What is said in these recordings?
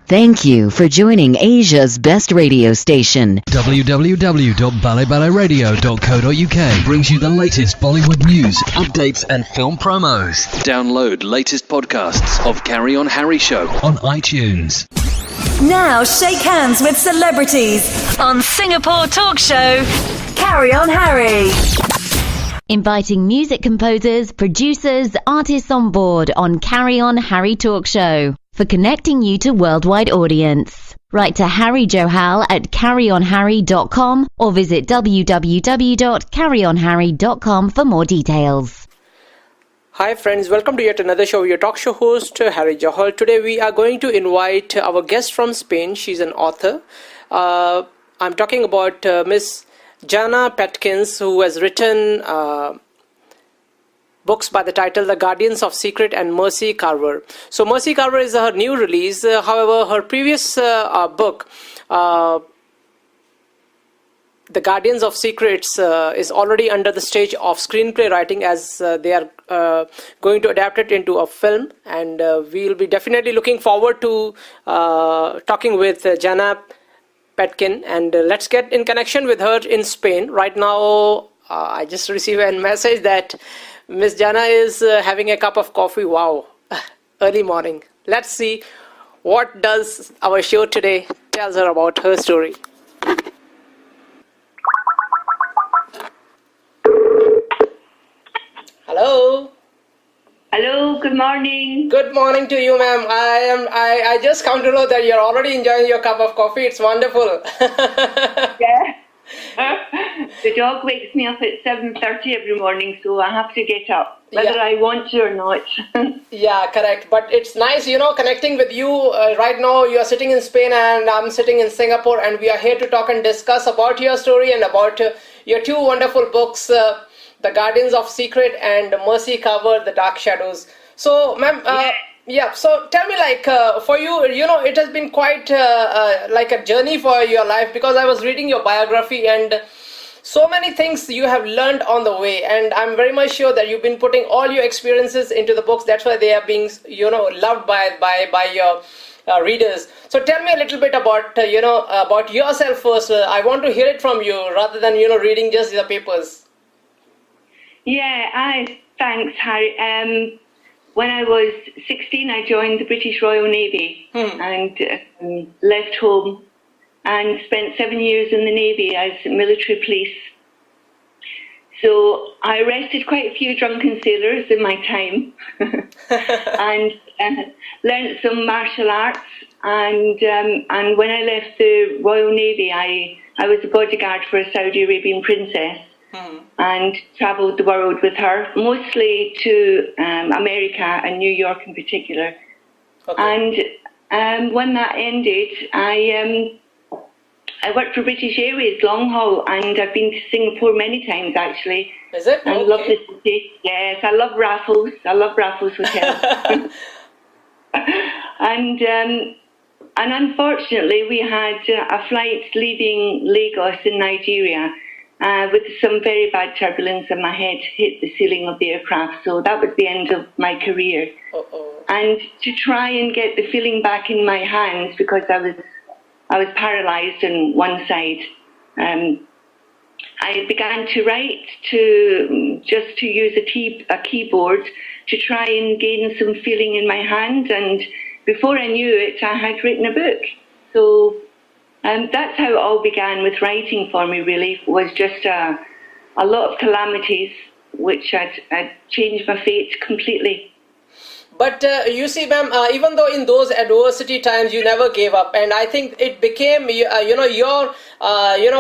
Thank you for joining Asia's best radio station. www.ballyballyradio.co.uk brings you the latest Bollywood news, updates and film promos. Download latest podcasts of Carry On Harry Show on iTunes. Now shake hands with celebrities on Singapore talk show Carry On Harry. Inviting music composers, producers, artists on board on Carry On Harry Talk Show for connecting you to worldwide audience. Write to Harry Johal at carryonharry.com or visit www.carryonharry.com for more details. Hi friends, welcome to yet another show. Your talk show host Harry Johal. Today we are going to invite our guest from Spain. She's an author. I'm talking about Miss Jana Petken, who has written books by the title The Guardians of Secret and Mercy Carver. So Mercy Carver is her new release. However, her previous book, The Guardians of Secrets, is already under the stage of screenplay writing, as they are going to adapt it into a film. And we'll be definitely looking forward to talking with Jana Petken. And let's get in connection with her in Spain. Right now, I just received a message that Miss Jana is having a cup of coffee. Wow, early morning. Let's see what does our show today tells her about her story. Hello. Hello, good morning. Good morning to you, ma'am. I just come to know that you're already enjoying your cup of coffee. It's wonderful. Yeah. The dog wakes me up at 7:30 every morning, so I have to get up, whether I want to or not. Yeah, correct. But it's nice, connecting with you. Right now, you are sitting in Spain and I'm sitting in Singapore, and we are here to talk and discuss about your story and about your two wonderful books, The Guardians of Secret and Mercy Carver, The Dark Shadows. So, ma'am, so tell me, for you, it has been quite like a journey for your life, because I was reading your biography and so many things you have learned on the way, and I'm very much sure that you've been putting all your experiences into the books. That's why they are being, loved by your readers. So tell me a little bit about, about yourself first. I want to hear it from you rather than, reading just the papers. Yeah, thanks, Harry. When I was 16, I joined the British Royal Navy and left home and spent 7 years in the Navy as military police. So I arrested quite a few drunken sailors in my time and learned some martial arts. And when I left the Royal Navy, I was a bodyguard for a Saudi Arabian princess. And travelled the world with her, mostly to America and New York in particular. Okay. And when that ended, I worked for British Airways long haul, and I've been to Singapore many times actually. Is it? I love the city. Yes, I love Raffles. I love Raffles Hotel. And unfortunately, we had a flight leaving Lagos in Nigeria. With some very bad turbulence, and my head hit the ceiling of the aircraft. So that was the end of my career. And to try and get the feeling back in my hands, because I was paralysed on one side, I began to write, to use a keyboard to try and gain some feeling in my hand. And before I knew it, I had written a book. So. That's how it all began with writing for me, really. Was just a lot of calamities which had changed my fate completely. But you see, ma'am, even though in those adversity times you never gave up, and I think it became, your,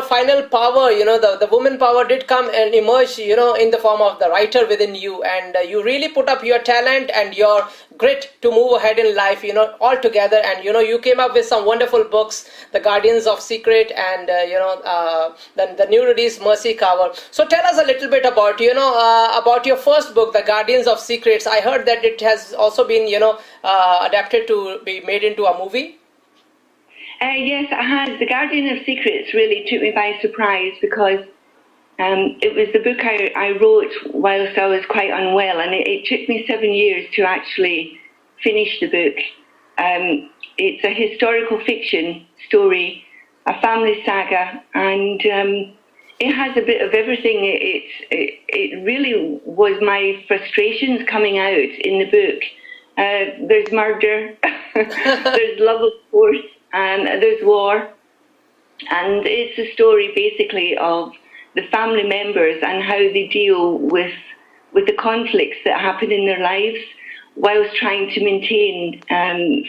final power, the woman power did come and emerge, in the form of the writer within you, and you really put up your talent and your grit to move ahead in life, all together, and you came up with some wonderful books, The Guardians of Secret and the new release Mercy Carver. So tell us a little bit about about your first book, The Guardians of Secrets. I heard that it has also been adapted to be made into a movie. Yes, it has. The Guardian of Secrets really took me by surprise, because it was the book I wrote whilst I was quite unwell, and it took me 7 years to actually finish the book. it's a historical fiction story, a family saga, and it has a bit of everything. It really was my frustrations coming out in the book. There's murder, there's love, of course, and there's war. And it's a story basically of the family members and how they deal with the conflicts that happen in their lives whilst trying to maintain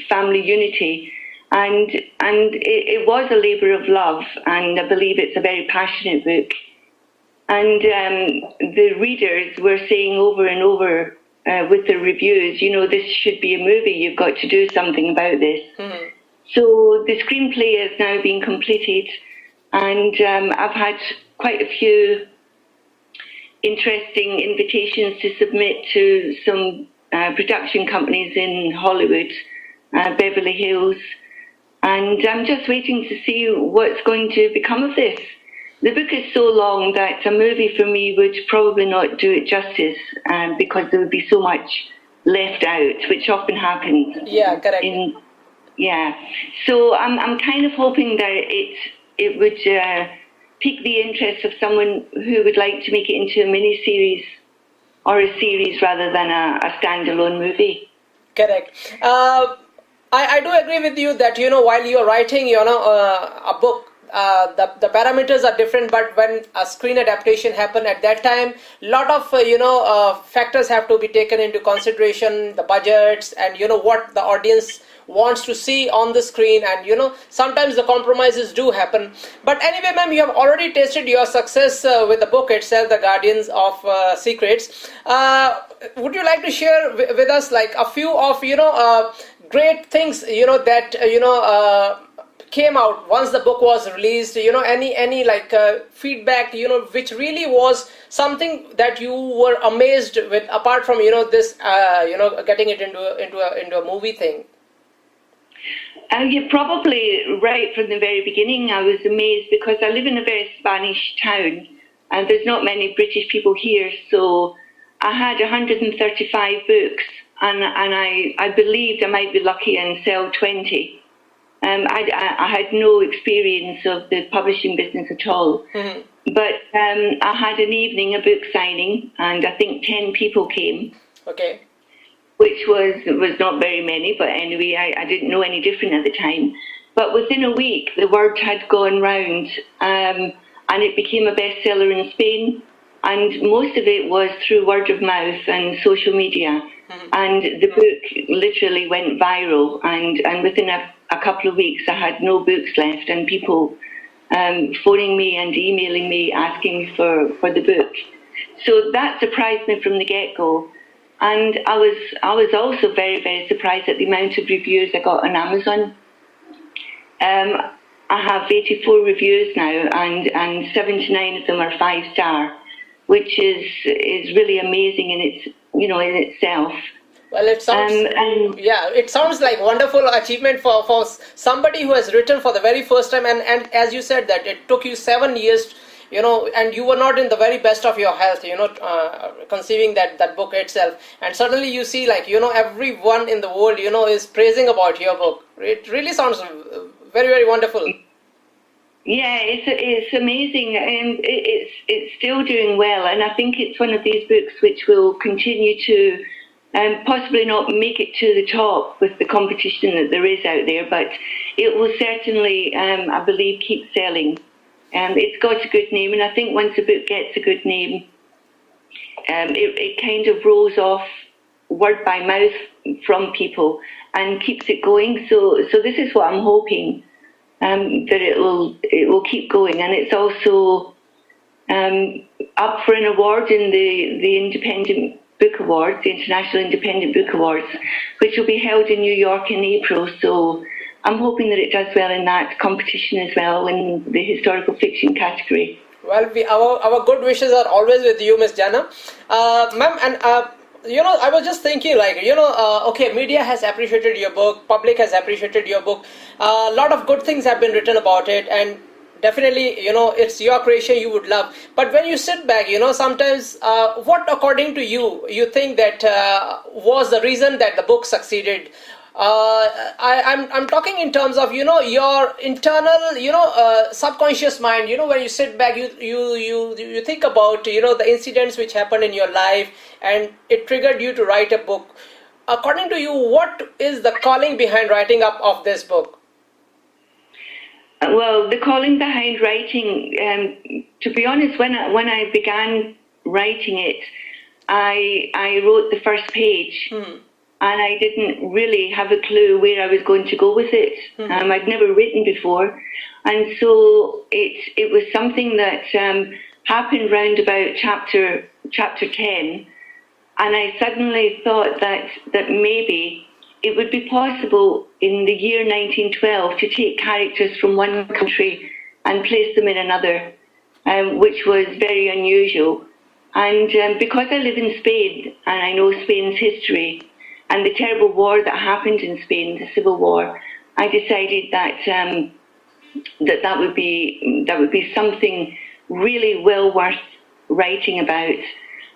family unity. And it was a labour of love, and I believe it's a very passionate book. And the readers were saying over and over with the reviews, this should be a movie, you've got to do something about this. Mm-hmm. So the screenplay has now been completed, and I've had quite a few interesting invitations to submit to some production companies in Hollywood, Beverly Hills, and I'm just waiting to see what's going to become of this. The book is so long that a movie for me would probably not do it justice, because there would be so much left out, which often happens. Yeah, correct. So I'm kind of hoping that it would pique the interest of someone who would like to make it into a mini-series or a series rather than a standalone movie. Correct. I do agree with you that, while you're writing, a book, the parameters are different, but when a screen adaptation happened at that time, a lot of, factors have to be taken into consideration, the budgets and, what the audience wants to see on the screen, and sometimes the compromises do happen. But anyway, ma'am, you have already tasted your success with the book itself, The Guardians of Secrets. Would you like to share with us like a few of great things that came out once the book was released? Any like feedback which really was something that you were amazed with, apart from this getting it into a movie thing? You're probably right from the very beginning. I was amazed because I live in a very Spanish town and there's not many British people here. So I had 135 books and I believed I might be lucky and sell 20. I had no experience of the publishing business at all. Mm-hmm. But I had an evening, a book signing, and I think 10 people came. Okay. Which was not very many, but anyway, I didn't know any different at the time. But within a week, the word had gone round, and it became a bestseller in Spain. And most of it was through word of mouth and social media. Mm-hmm. And the book literally went viral. And within a couple of weeks, I had no books left, and people phoning me and emailing me asking me for the book. So that surprised me from the get-go. And I was also very, very surprised at the amount of reviews I got on Amazon. I have 84 reviews now, and 79 of them are 5-star, which is really amazing in itself. Well, it sounds it sounds like wonderful achievement for somebody who has written for the very first time, and as you said that it took you 7 years. And you were not in the very best of your health, conceiving that book itself. And suddenly you see, like, everyone in the world, is praising about your book. It really sounds very, very wonderful. Yeah, it's amazing. And it's still doing well. And I think it's one of these books which will continue to possibly not make it to the top with the competition that there is out there, but it will certainly, I believe, keep selling. It's got a good name, and I think once a book gets a good name, it kind of rolls off word by mouth from people and keeps it going. So this is what I'm hoping, that it will keep going, and it's also up for an award in the Independent Book Awards, the International Independent Book Awards, which will be held in New York in April. So I'm hoping that it does well in that competition as well, in the historical fiction category. Well, our good wishes are always with you, Miss Jana. Ma'am, and I was just thinking, like, okay, media has appreciated your book, public has appreciated your book. A lot of good things have been written about it, and definitely, it's your creation you would love. But when you sit back, sometimes what, according to you think that was the reason that the book succeeded? I'm talking in terms of your internal subconscious mind. When you sit back, you think about the incidents which happened in your life, and it triggered you to write a book. According to you, what is the calling behind writing up of this book? Well, the calling behind writing, to be honest, when I began writing it, I wrote the first page, and I didn't really have a clue where I was going to go with it. I'd never written before, and so it was something that happened round about chapter 10, and I suddenly thought that maybe it would be possible in the year 1912 to take characters from one country and place them in another, which was very unusual. And because I live in Spain and I know Spain's history and the terrible war that happened in Spain, the Civil War, I decided that that would be something really well worth writing about.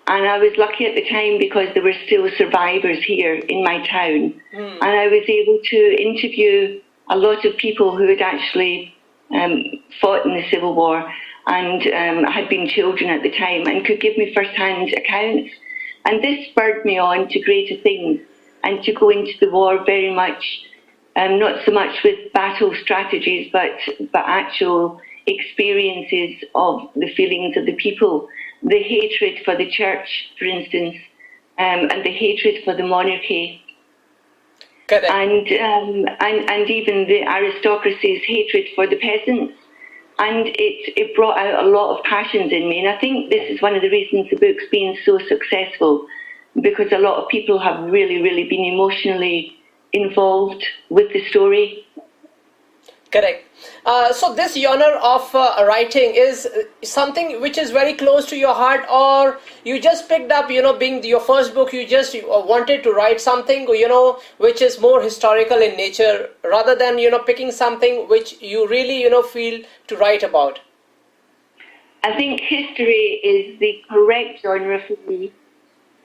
And I was lucky at the time because there were still survivors here in my town. And I was able to interview a lot of people who had actually fought in the Civil War and had been children at the time and could give me first-hand accounts. And this spurred me on to greater things and to go into the war very much, not so much with battle strategies, but actual experiences of the feelings of the people. The hatred for the church, for instance, and the hatred for the monarchy, and even the aristocracy's hatred for the peasants, and it brought out a lot of passions in me. And I think this is one of the reasons the book's been so successful, because a lot of people have really, really been emotionally involved with the story. Correct. So this genre of writing is something which is very close to your heart, or you just picked up, being your first book, you just wanted to write something, which is more historical in nature, rather than, picking something which you really, feel to write about? I think history is the correct genre for me.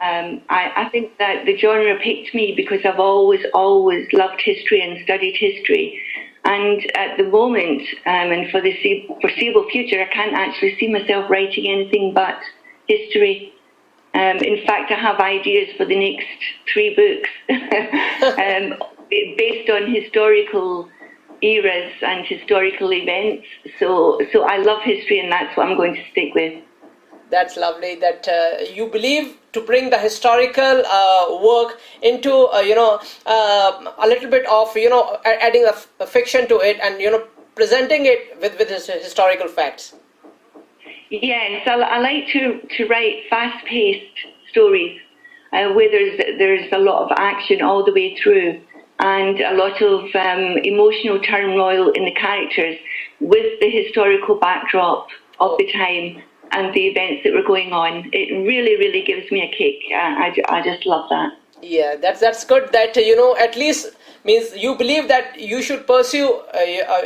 I think that the genre picked me because I've always loved history and studied history. And at the moment, and for the foreseeable future, I can't actually see myself writing anything but history. In fact, I have ideas for the next 3 books based on historical eras and historical events. So I love history, and that's what I'm going to stick with. That's lovely that you believe to bring the historical work into a little bit of adding a fiction to it, and presenting it with historical facts. Yes, I like to write fast-paced stories where there's a lot of action all the way through, and a lot of emotional turmoil in the characters with the historical backdrop of the time and the events that were going on. It really, really gives me a kick. I just love that. Yeah, that's good. That at least means you believe that you should pursue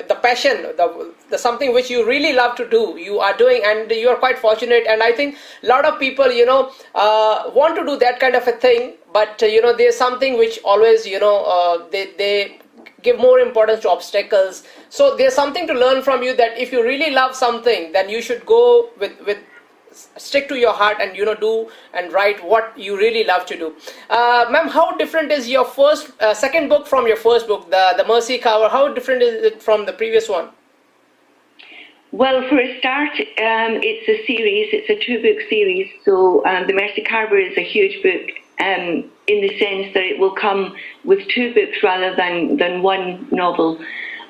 the passion, the something which you really love to do. You are doing, and you are quite fortunate. And I think a lot of people, want to do that kind of a thing, but there's something which always, they give more importance to obstacles. So there's something to learn from you, that if you really love something, then you should go with stick to your heart and do and write what you really love to do. Ma'am, how different is your second book from your first book, the Mercy Carver? How different is it from the previous one? Well, for a start, it's a series. It's a 2-book series. So the Mercy Carver is a huge book in the sense that it will come with 2 books rather than one novel.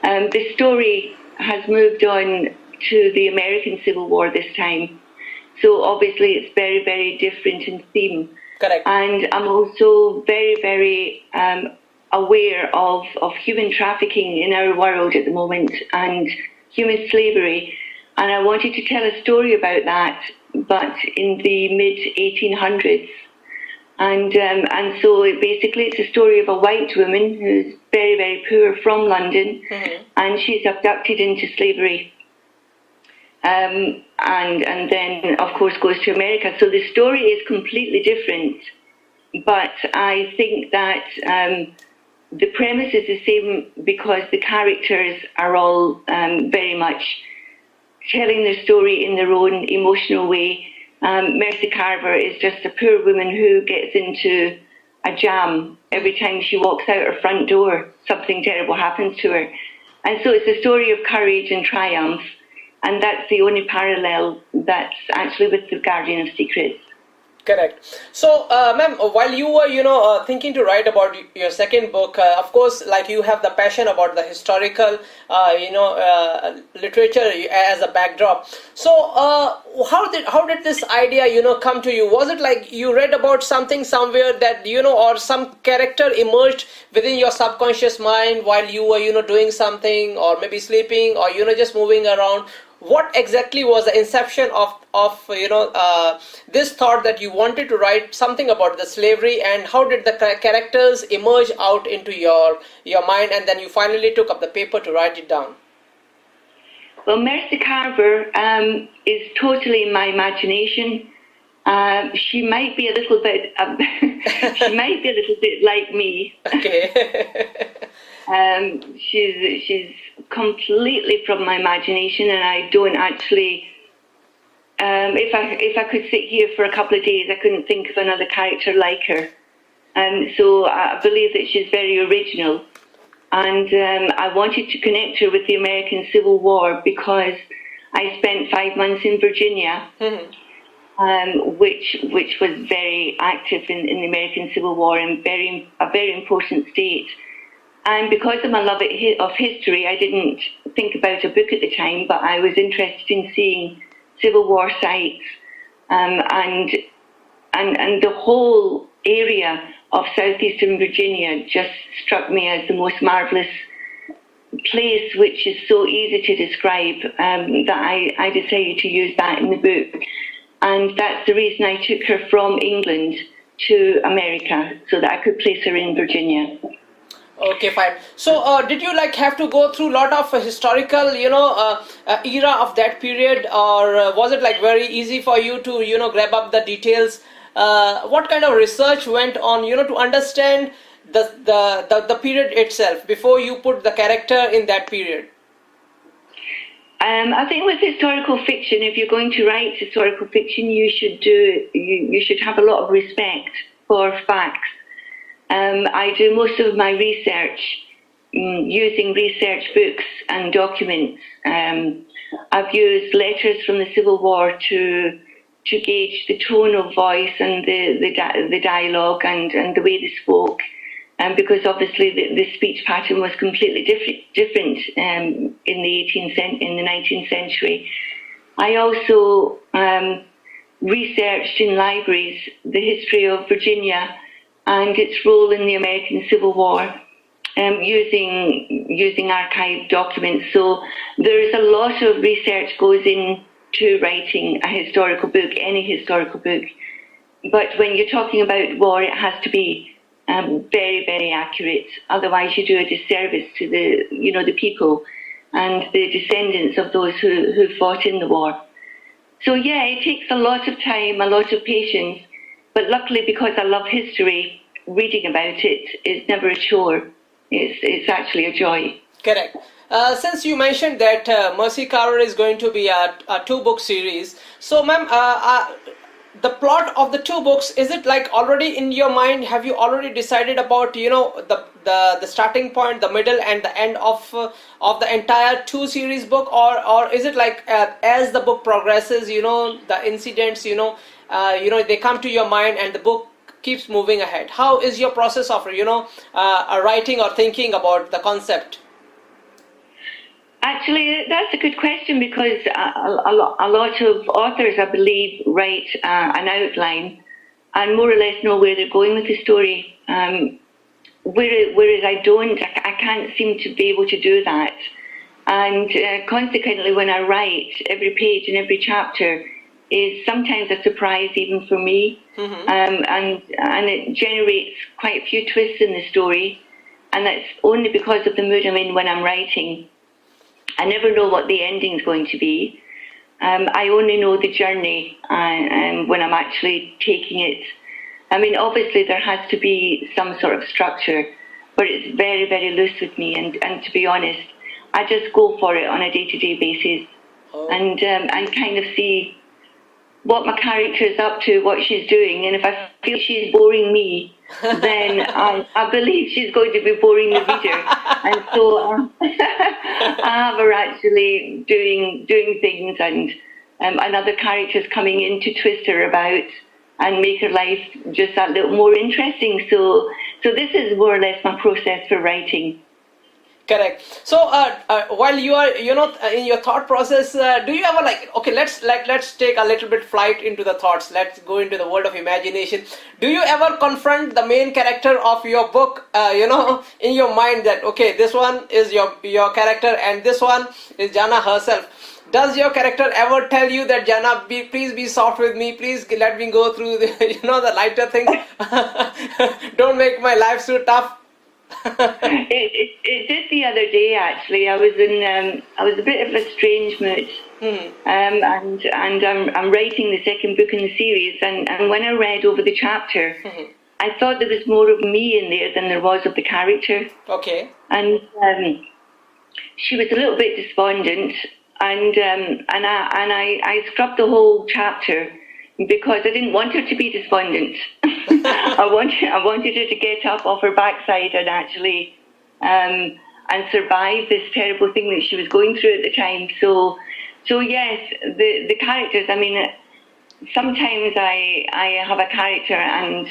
The story has moved on to the American Civil War this time. So obviously it's very, very different in theme. Correct. And I'm also very, very aware of human trafficking in our world at the moment and human slavery. And I wanted to tell a story about that, but in the mid-1800s. And so it's a story of a white woman who's very, very poor from London, and she's abducted into slavery. And then, of course, goes to America. So the story is completely different. But I think that the premise is the same because the characters are all very much telling their story in their own emotional way. Mercy Carver is just a poor woman who gets into a jam every time she walks out her front door. Something terrible happens to her. And so it's a story of courage and triumph. And that's the only parallel that's actually with The Guardian of Secrets. Correct. So, ma'am, while you were, thinking to write about your second book, of course, like you have the passion about the historical, literature as a backdrop. So, how did this idea, come to you? Was it like you read about something somewhere that, or some character emerged within your subconscious mind while you were, doing something, or maybe sleeping, or, just moving around? What exactly was the inception of this thought that you wanted to write something about the slavery, and how did the characters emerge out into your mind, and then you finally took up the paper to write it down? Well, Mercy Carver is totally in my imagination. She might be a little bit like me. Okay. She's completely from my imagination, and I don't actually. If I could sit here for a couple of days, I couldn't think of another character like her. So I believe that she's very original, and I wanted to connect her with the American Civil War because I spent 5 months in Virginia, which was very active in the American Civil War and a very important state. And because of my love of history, I didn't think about a book at the time, but I was interested in seeing Civil War sites, and the whole area of southeastern Virginia just struck me as the most marvellous place, which is so easy to describe, that I decided to use that in the book. And that's the reason I took her from England to America, so that I could place her in Virginia. Okay, fine. So, did you have to go through a lot of historical, era of that period, or was it very easy for you to, grab up the details? What kind of research went on, to understand the period itself before you put the character in that period? I think with historical fiction, if you're going to write historical fiction, you should have a lot of respect for facts. I do most of my research using research books and documents. I've used letters from the Civil War to gauge the tone of voice and the dialogue and the way they spoke, because obviously the speech pattern was completely different in the 19th century. I also researched in libraries the history of Virginia and its role in the American Civil War, using archived documents. So there is a lot of research goes into writing a historical book, any historical book. But when you're talking about war, it has to be very, very accurate. Otherwise, you do a disservice to the people and the descendants of those who fought in the war. So yeah, it takes a lot of time, a lot of patience. But luckily, because I love history, reading about it is never a chore. It's actually a joy. Correct. Since you mentioned that Mercy Carver is going to be a 2-book series, so ma'am, the plot of the 2 books, is it already in your mind? Have you already decided about the starting point, the middle, and the end of the entire 2 series book, or is it as the book progresses, the incidents, they come to your mind and the book keeps moving ahead? How is your process of writing or thinking about the concept? Actually, that's a good question, because a lot of authors, I believe, write an outline and more or less know where they're going with the story. Whereas I don't, I can't seem to be able to do that. And consequently, when I write, every page and every chapter is sometimes a surprise even for me. Mm-hmm. And it generates quite a few twists in the story. And that's only because of the mood I'm in when I'm writing. I never know what the ending's going to be. I only know the journey when I'm actually taking it. I mean, obviously there has to be some sort of structure, but it's very, very loose with me. And to be honest, I just go for it on a day-to-day basis, and kind of see what my character is up to, what she's doing, and if I feel she's boring me, then I believe she's going to be boring the reader, and so I have her actually doing things, and other characters coming in to twist her about and make her life just that little more interesting. So this is more or less my process for writing. Correct. So while you are, in your thought process, do you ever let's take a little bit flight into the thoughts. Let's go into the world of imagination. Do you ever confront the main character of your book, in your mind that, okay, this one is your character and this one is Jana herself? Does your character ever tell you that, Jana, please be soft with me, please let me go through the, the lighter things, don't make my life so tough? It did the other day, actually. I was a bit of a strange mood, and I'm writing the second book in the series, and when I read over the chapter, I thought there was more of me in there than there was of the character. Okay. And she was a little bit despondent, and I scrubbed the whole chapter because I didn't want her to be despondent. I wanted her to get up off her backside and actually and survive this terrible thing that she was going through at the time. So yes, the characters. I mean, sometimes I have a character and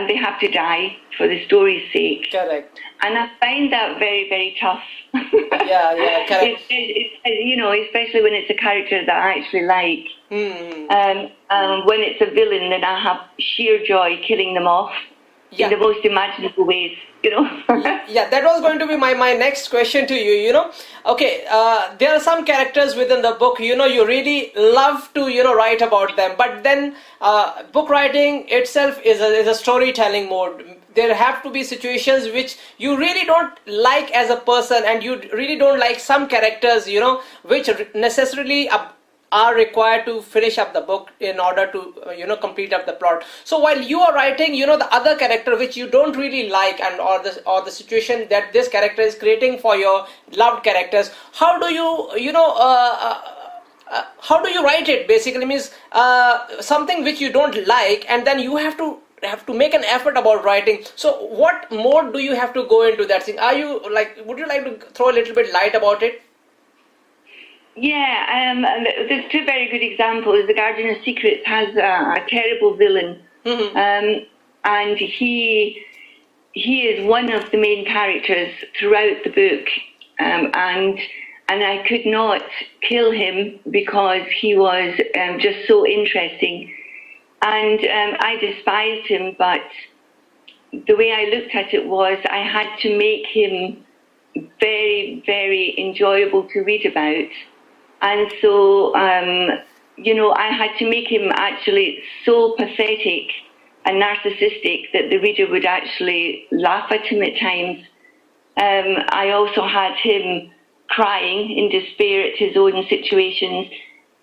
they have to die for the story's sake. Correct. And I find that very, very tough. Yeah, correct. Especially when it's a character that I actually like. When it's a villain, then I have sheer joy killing them off in the most imaginable ways. Yeah, that was going to be my next question to you. Okay, there are some characters within the book, you really love to write about them, but then book writing itself is a storytelling mode. There have to be situations which you really don't like as a person, and you really don't like some characters, which necessarily are required to finish up the book in order to complete up the plot. So while you are writing the other character which you don't really like, and or the situation that this character is creating for your loved characters, how do you how do you write it? Basically means something which you don't like, and then you have to make an effort about writing. So what more do you have to go into that thing? Would you like to throw a little bit light about it? Yeah, there's two very good examples. The Guardian of Secrets has a terrible villain, and he is one of the main characters throughout the book, and I could not kill him because he was just so interesting, and I despised him. But the way I looked at it was I had to make him very, very enjoyable to read about. And so, I had to make him actually so pathetic and narcissistic that the reader would actually laugh at him at times. I also had him crying in despair at his own situations.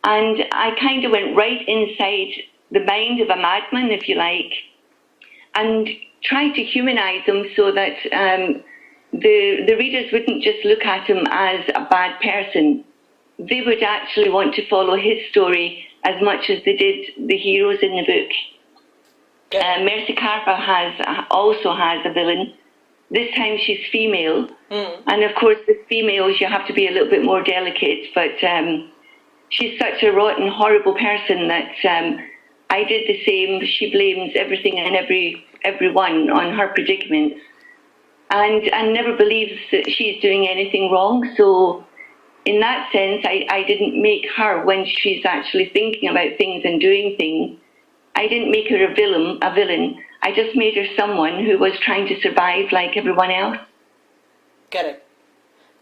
And I kind of went right inside the mind of a madman, if you like, and tried to humanize him so that the readers wouldn't just look at him as a bad person. They would actually want to follow his story as much as they did the heroes in the book. Mercy Carver also has a villain. This time she's female. And of course with females you have to be a little bit more delicate, but she's such a rotten, horrible person that I did the same. She blames everything and everyone on her predicaments and never believes that she's doing anything wrong. So in that sense, I didn't make her, when she's actually thinking about things and doing things, I didn't make her a villain. I just made her someone who was trying to survive like everyone else. Correct.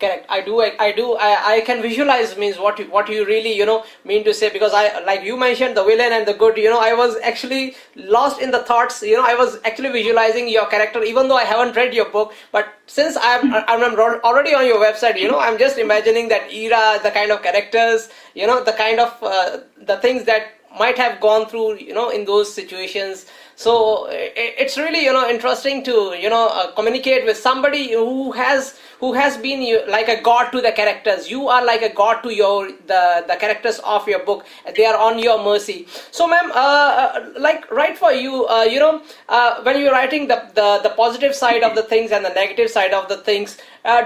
I can visualize means what you really mean to say, because I, like you mentioned, the villain and the good, I was actually lost in the thoughts. I was actually visualizing your character, even though I haven't read your book. But since I'm already on your website, I'm just imagining that era, the kind of characters, the kind of the things that might have gone through, in those situations. So it's really, interesting to, communicate with somebody who has been like a god to the characters. You are like a god to the characters of your book. They are on your mercy. So, ma'am, like right for you, when you're writing the positive side of the things and the negative side of the things,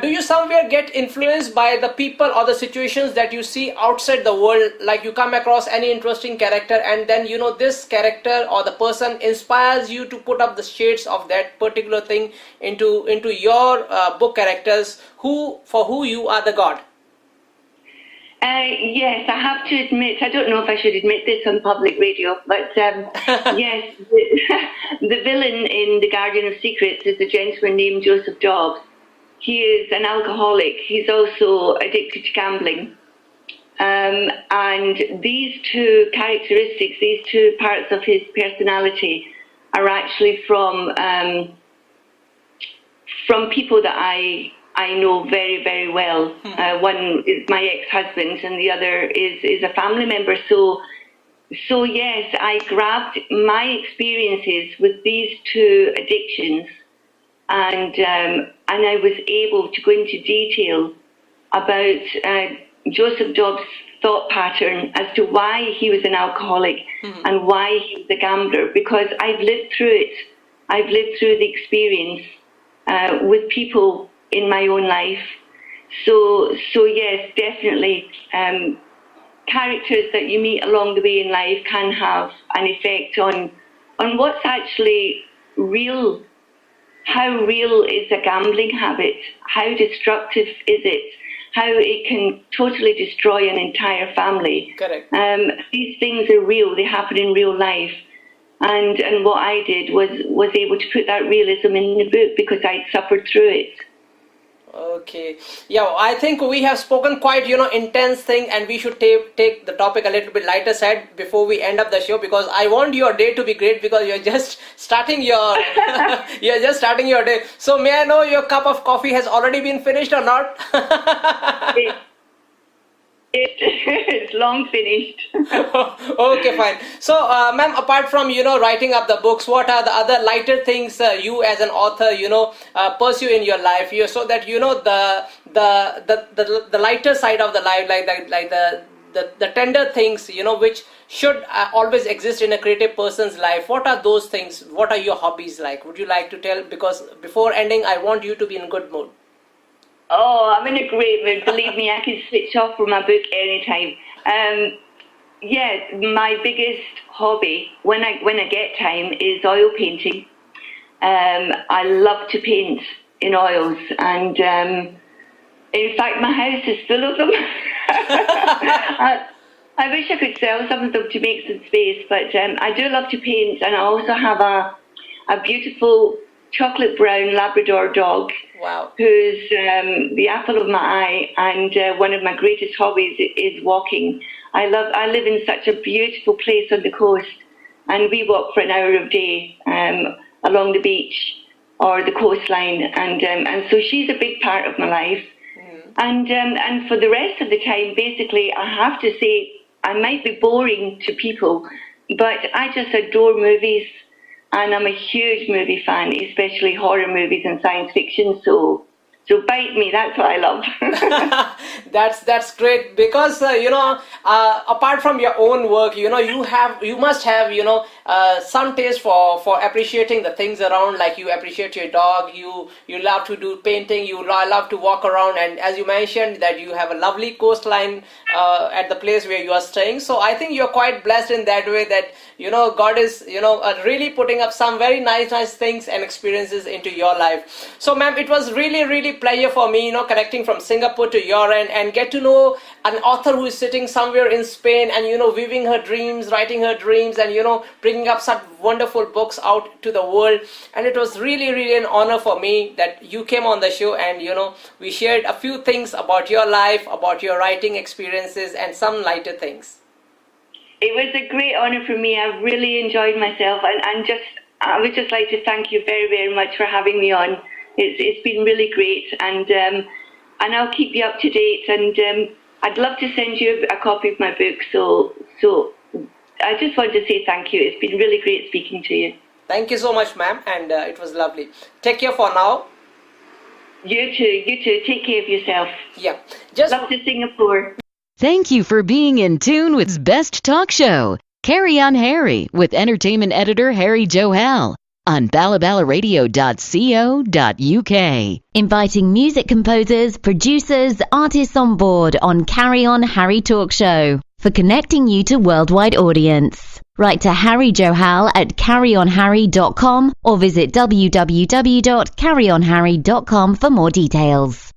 do you somewhere get influenced by the people or the situations that you see outside the world? Like you come across any interesting character and then, this character or the person inspires you to put up the shades of that particular thing into your book characters for who you are the god. Yes, I have to admit, I don't know if I should admit this on public radio, but yes, the villain in The Guardian of Secrets is a gentleman named Joseph Dobbs. He is an alcoholic. He's also addicted to gambling. And these two characteristics, these two parts of his personality are actually from people that I know very, very well. One is my ex-husband and the other is a family member. So yes, I grabbed my experiences with these two addictions and I was able to go into detail about Joseph Dobbs' thought pattern as to why he was an alcoholic and why he was a gambler, because I've lived through it. I've lived through the experience with people in my own life. So yes, definitely. Characters that you meet along the way in life can have an effect on what's actually real. How real is a gambling habit? How destructive is it? How it can totally destroy an entire family. Correct. These things are real. They happen in real life. And what I did was able to put that realism in the book because I'd suffered through it. Okay. Yeah, I think we have spoken quite, intense thing, and we should take the topic a little bit lighter side before we end up the show, because I want your day to be great because you're just starting your day. So may I know your cup of coffee has already been finished or not? It's long finished. Okay, fine. So, ma'am, apart from, writing up the books, what are the other lighter things you as an author, pursue in your life? So that, the lighter side of the life, like the tender things, which should always exist in a creative person's life. What are those things? What are your hobbies like? Would you like to tell? Because before ending, I want you to be in good mood. Oh, I'm in a great mood. Believe me, I can switch off from my book anytime. Yeah, my biggest hobby when I get time is oil painting. I love to paint in oils, and in fact, my house is full of them. I wish I could sell some of them to make some space, but I do love to paint, and I also have a beautiful chocolate brown Labrador dog. Wow. Who's the apple of my eye, and one of my greatest hobbies is walking. I live in such a beautiful place on the coast, and we walk for an hour a day along the beach or the coastline, and so she's a big part of my life. And for the rest of the time, basically, I have to say I might be boring to people, but I just adore movies. And I'm a huge movie fan, especially horror movies and science fiction. So bite me, that's what I love. That's great, because apart from your own work, you must have some taste for appreciating the things around. Like you appreciate your dog, you love to do painting, you love to walk around, and as you mentioned that you have a lovely coastline at the place where you are staying. So I think you're quite blessed in that way, that God is really putting up some very nice things and experiences into your life. So ma'am, it was really pleasure for me connecting from Singapore to your end and get to know an author who is sitting somewhere in Spain and weaving her dreams, writing her dreams, and bringing up such wonderful books out to the world. And it was really an honor for me that you came on the show, and we shared a few things about your life, about your writing experiences, and some lighter things. It was a great honor for me. I really enjoyed myself, and I would just like to thank you very, very much for having me on. It's been really great, and I'll keep you up to date, and I'd love to send you a copy of my book. So I just wanted to say thank you. It's been really great speaking to you. Thank you so much, ma'am, and it was lovely. Take care for now. You too. Take care of yourself. Yeah. Just love to Singapore. Thank you for being in tune with Best Talk Show. Carry on Harry with entertainment editor Harry Johal on balabalaradio.co.uk. Inviting music composers, producers, artists on board on Carry On Harry Talk Show for connecting you to worldwide audience. Write to Harry Johal at CarryOnHarry.com or visit www.CarryOnHarry.com for more details.